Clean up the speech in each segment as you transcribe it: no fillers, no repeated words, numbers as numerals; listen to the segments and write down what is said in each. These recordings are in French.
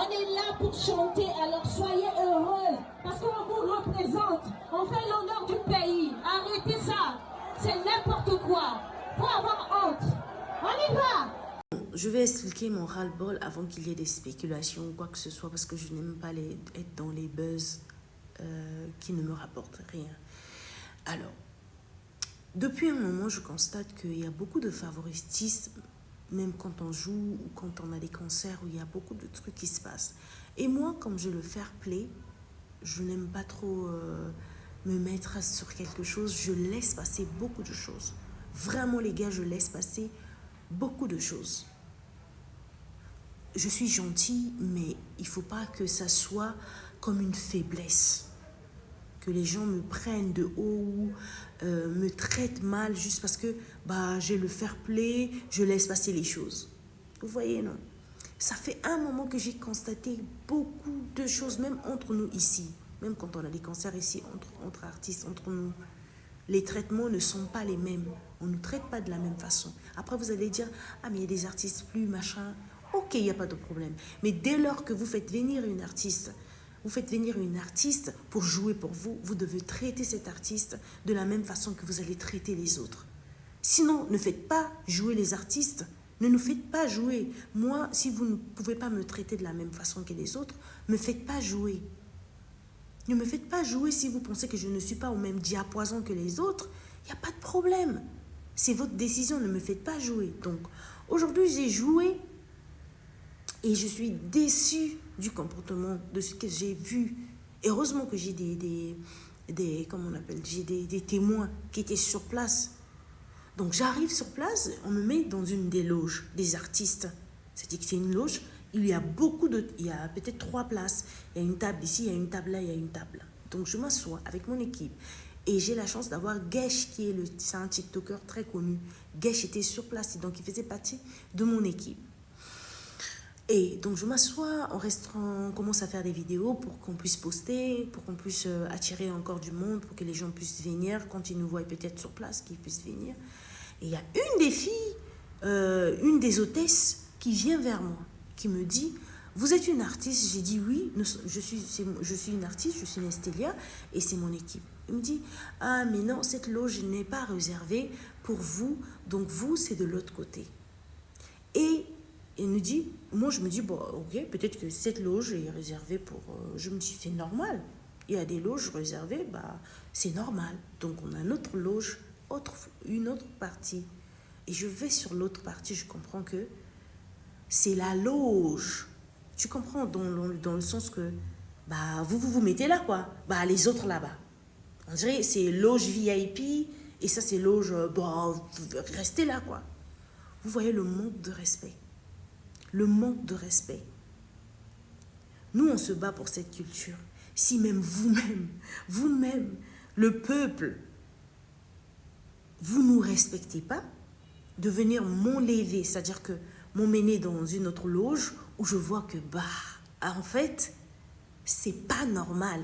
On est là pour chanter, alors soyez heureux, parce qu'on vous représente. On fait l'honneur du pays. Arrêtez ça. C'est n'importe quoi. Faut avoir honte. On y va. Je vais expliquer mon ras-le-bol avant qu'il y ait des spéculations ou quoi que ce soit, parce que je n'aime pas être dans les buzz qui ne me rapportent rien. Alors, depuis un moment, je constate qu'il y a beaucoup de favoritisme, même quand on joue ou quand on a des concerts où il y a beaucoup de trucs qui se passent. Et moi, comme j'ai le fair play, je n'aime pas trop me mettre sur quelque chose. Je laisse passer beaucoup de choses. Vraiment, les gars, je laisse passer beaucoup de choses. Je suis gentille, mais il ne faut pas que ça soit comme une faiblesse. Que les gens me prennent de haut ou me traitent mal juste parce que j'ai le fair play, je laisse passer les choses. Vous voyez, non? Ça fait un moment que j'ai constaté beaucoup de choses, même entre nous ici. Même quand on a des concerts ici, entre artistes, entre nous. Les traitements ne sont pas les mêmes. On ne nous traite pas de la même façon. Après, vous allez dire, ah, mais il y a des artistes plus machin. Ok, il n'y a pas de problème. Mais dès lors que vous faites venir une artiste, pour jouer pour vous, vous devez traiter cet artiste de la même façon que vous allez traiter les autres. Sinon, ne faites pas jouer les artistes. Ne nous faites pas jouer. Moi, si vous ne pouvez pas me traiter de la même façon que les autres, ne me faites pas jouer. Ne me faites pas jouer si vous pensez que je ne suis pas au même diapason que les autres. Il n'y a pas de problème. C'est votre décision, ne me faites pas jouer. Donc, aujourd'hui, j'ai joué et je suis déçue du comportement, de ce que j'ai vu. Heureusement que j'ai j'ai des témoins qui étaient sur place. Donc, j'arrive sur place, on me met dans une des loges des artistes. C'est-à-dire que c'est une loge, il y a peut-être 3 places. Il y a une table ici, il y a une table là, il y a une table là. Donc, je m'assois avec mon équipe. Et j'ai la chance d'avoir Gesh, c'est un TikToker très connu. Gesh était sur place, donc il faisait partie de mon équipe. Et donc, je m'assois, on commence à faire des vidéos pour qu'on puisse poster, pour qu'on puisse attirer encore du monde, pour que les gens puissent venir, quand ils nous voient peut-être sur place, qu'ils puissent venir. Et il y a une des filles, une des hôtesses, qui vient vers moi, qui me dit, vous êtes une artiste? J'ai dit oui, je suis une artiste, je suis Nestélia, et c'est mon équipe. Il me dit, ah mais non, cette loge n'est pas réservée pour vous, donc vous, c'est de l'autre côté. Et il me dit, moi je me dis, bon ok, peut-être que cette loge est réservée pour... je me dis, c'est normal. Il y a des loges réservées, c'est normal. Donc on a notre loge, une autre partie. Et je vais sur l'autre partie, je comprends que c'est la loge. Tu comprends dans le sens que vous mettez là, quoi. Les autres là-bas. On dirait c'est loge VIP et ça c'est loge, restez là, quoi. Vous voyez le manque de respect. Le manque de respect. Nous, on se bat pour cette culture. Si même vous-même, le peuple, vous ne nous respectez pas, de venir m'enlever, c'est-à-dire que m'emmener dans une autre loge où je vois que, en fait, c'est pas normal.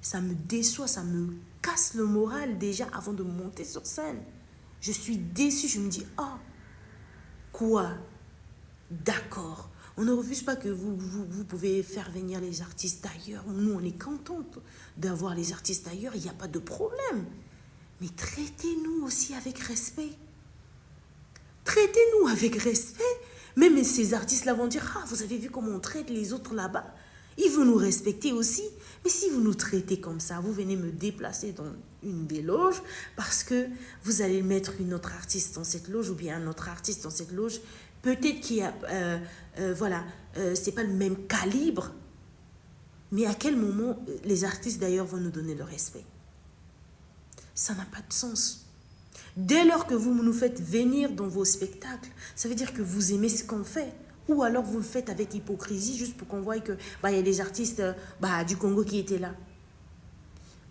Ça me déçoit, ça me casse le moral déjà avant de monter sur scène. Je suis déçue, je me dis, quoi? D'accord. On ne refuse pas que vous pouvez faire venir les artistes d'ailleurs. Nous, on est contente d'avoir les artistes d'ailleurs, il n'y a pas de problème. Mais traitez-nous aussi avec respect. Traitez-nous avec respect. Même ces artistes-là vont dire, vous avez vu comment on traite les autres là-bas? Ils vont nous respecter aussi. Mais si vous nous traitez comme ça, vous venez me déplacer dans une des loges parce que vous allez mettre une autre artiste dans cette loge ou bien un autre artiste dans cette loge. Peut-être qu'il y a, c'est pas le même calibre. Mais à quel moment les artistes d'ailleurs vont nous donner le respect? Ça n'a pas de sens. Dès lors que vous nous faites venir dans vos spectacles, ça veut dire que vous aimez ce qu'on fait. Ou alors vous le faites avec hypocrisie juste pour qu'on voie que y a des artistes du Congo qui étaient là.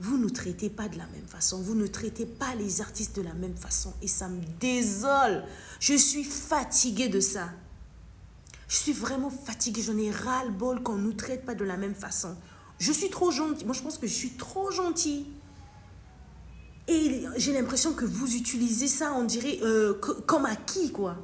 Vous ne nous traitez pas de la même façon. Vous ne traitez pas les artistes de la même façon. Et ça me désole. Je suis fatiguée de ça. Je suis vraiment fatiguée. J'en ai ras-le-bol qu'on ne nous traite pas de la même façon. Je suis trop gentille. Moi, je pense que je suis trop gentille. Et j'ai l'impression que vous utilisez ça, on dirait, comme acquis, quoi.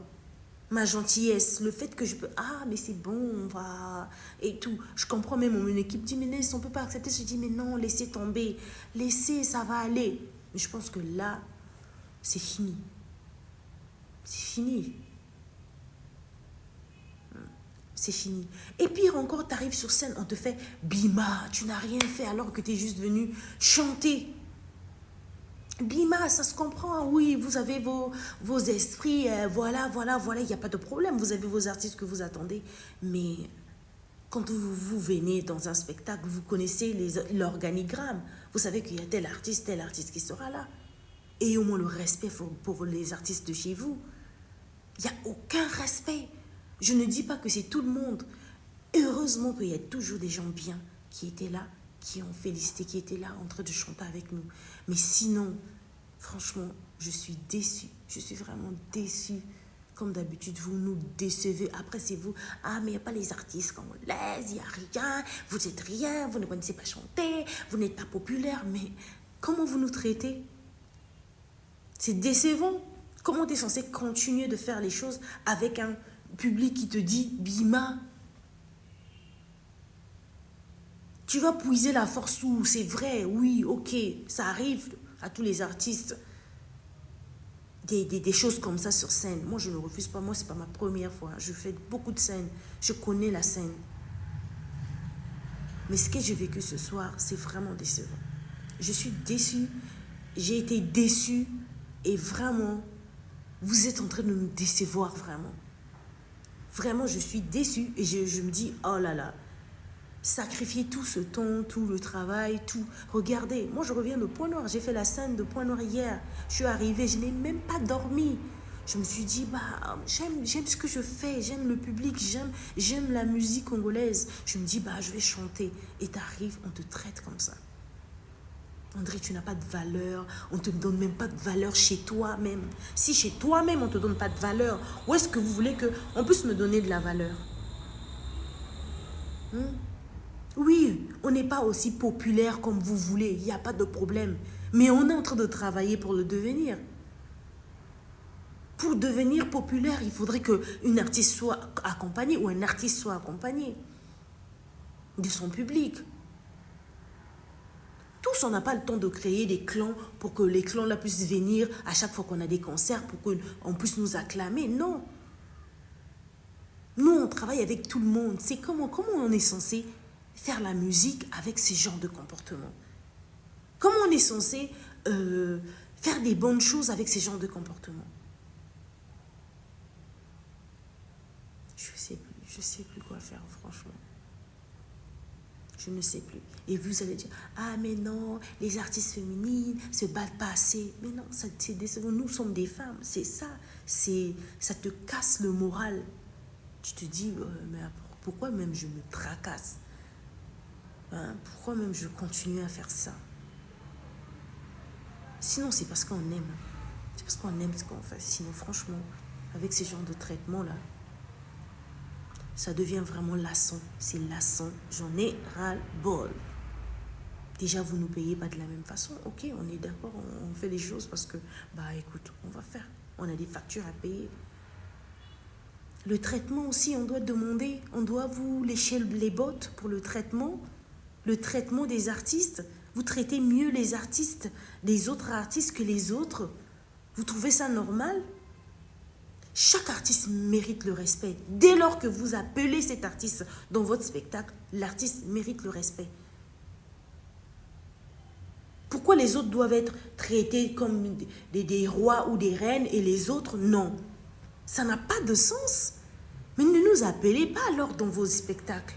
ma gentillesse, le fait que je peux, ah, mais c'est bon, on va, et tout. Je comprends même, mon équipe dit, mais on ne peut pas accepter. Je dis, mais non, laissez tomber, laissez, ça va aller. Mais je pense que là, c'est fini. C'est fini. C'est fini. Et pire encore, tu arrives sur scène, on te fait Bima, tu n'as rien fait alors que tu es juste venu chanter. Bima, ça se comprend, oui, vous avez vos esprits, voilà, il n'y a pas de problème, vous avez vos artistes que vous attendez. Mais quand vous venez dans un spectacle, vous connaissez l'organigramme, vous savez qu'il y a tel artiste qui sera là. Et au moins le respect pour les artistes de chez vous. Il n'y a aucun respect. Je ne dis pas que c'est tout le monde. Heureusement qu'il y a toujours des gens bien qui étaient là, qui ont félicité, qui étaient là en train de chanter avec nous. Mais sinon, franchement, je suis déçue. Je suis vraiment déçue. Comme d'habitude, vous nous décevez. Après, c'est vous. Ah, mais il n'y a pas les artistes congolais, il n'y a rien. Vous êtes rien, vous ne connaissez pas chanter, vous n'êtes pas populaire. Mais comment vous nous traitez? C'est décevant. Comment tu es censé continuer de faire les choses avec un public qui te dit « Bima ». Tu vas puiser la force où c'est vrai, oui, ok, ça arrive à tous les artistes. Des choses comme ça sur scène. Moi, je ne refuse pas. Moi, ce n'est pas ma première fois. Je fais beaucoup de scènes. Je connais la scène. Mais ce que j'ai vécu ce soir, c'est vraiment décevant. Je suis déçue. J'ai été déçue. Et vraiment, vous êtes en train de me décevoir, vraiment. Vraiment, je suis déçue. Et je me dis, oh là là. Sacrifier tout ce temps, tout le travail, tout. Regardez, moi je reviens de Point-Noir. J'ai fait la scène de Point-Noir hier. Je suis arrivée, je n'ai même pas dormi. Je me suis dit, bah, j'aime ce que je fais, j'aime le public, j'aime la musique congolaise. Je me dis, bah, je vais chanter. Et t'arrives, on te traite comme ça. André, tu n'as pas de valeur, on ne te donne même pas de valeur chez toi-même. Si chez toi-même, on ne te donne pas de valeur, où est-ce que vous voulez qu'on puisse me donner de la valeur? Oui, on n'est pas aussi populaire comme vous voulez, il n'y a pas de problème. Mais on est en train de travailler pour le devenir. Pour devenir populaire, il faudrait qu'une artiste soit accompagnée ou un artiste soit accompagné de son public. Tous, on n'a pas le temps de créer des clans pour que les clans là puissent venir à chaque fois qu'on a des concerts pour qu'on puisse nous acclamer. Non. Nous, on travaille avec tout le monde. C'est comment on est censé faire la musique avec ces genres de comportements? Comment on est censé faire des bonnes choses avec ces genres de comportements? Je sais plus quoi faire, franchement. Je ne sais plus. Et vous allez dire, ah mais non, les artistes féminines se battent pas assez. Mais non, c'est décevant. Nous sommes des femmes, c'est ça. Ça te casse le moral. Tu te dis, mais pourquoi même je me tracasse? Pourquoi même je continue à faire ça? Sinon, c'est parce qu'on aime. C'est parce qu'on aime ce qu'on fait. Sinon, franchement, avec ces genres de traitements-là, ça devient vraiment lassant. C'est lassant. J'en ai ras-le-bol. Déjà, vous ne nous payez pas de la même façon. Ok, on est d'accord, on fait les choses parce que, bah écoute, on va faire. On a des factures à payer. Le traitement aussi, on doit demander, on doit vous lécher les bottes pour le traitement des artistes. Vous traitez mieux les artistes, les autres artistes que les autres. Vous trouvez ça normal? Chaque artiste mérite le respect. Dès lors que vous appelez cet artiste dans votre spectacle, l'artiste mérite le respect. Pourquoi les autres doivent être traités comme des rois ou des reines et les autres, non? Ça n'a pas de sens. Mais ne nous appelez pas alors dans vos spectacles.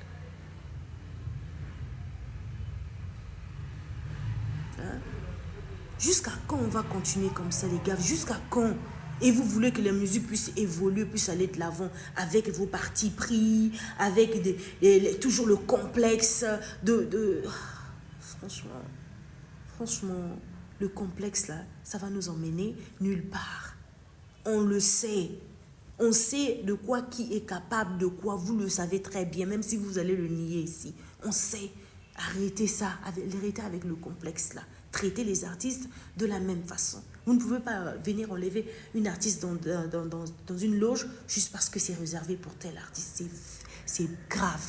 Jusqu'à quand on va continuer comme ça, les gars? Jusqu'à quand? Et vous voulez que la musique puisse évoluer, puisse aller de l'avant avec vos partis pris, avec toujours le complexe de... Franchement, le complexe là, ça va nous emmener nulle part. On le sait. On sait de quoi qui est capable, de quoi vous le savez très bien, même si vous allez le nier ici. On sait. Arrêtez ça, arrêtez avec le complexe là. Traitez les artistes de la même façon. Vous ne pouvez pas venir enlever une artiste dans une loge juste parce que c'est réservé pour tel artiste. C'est grave.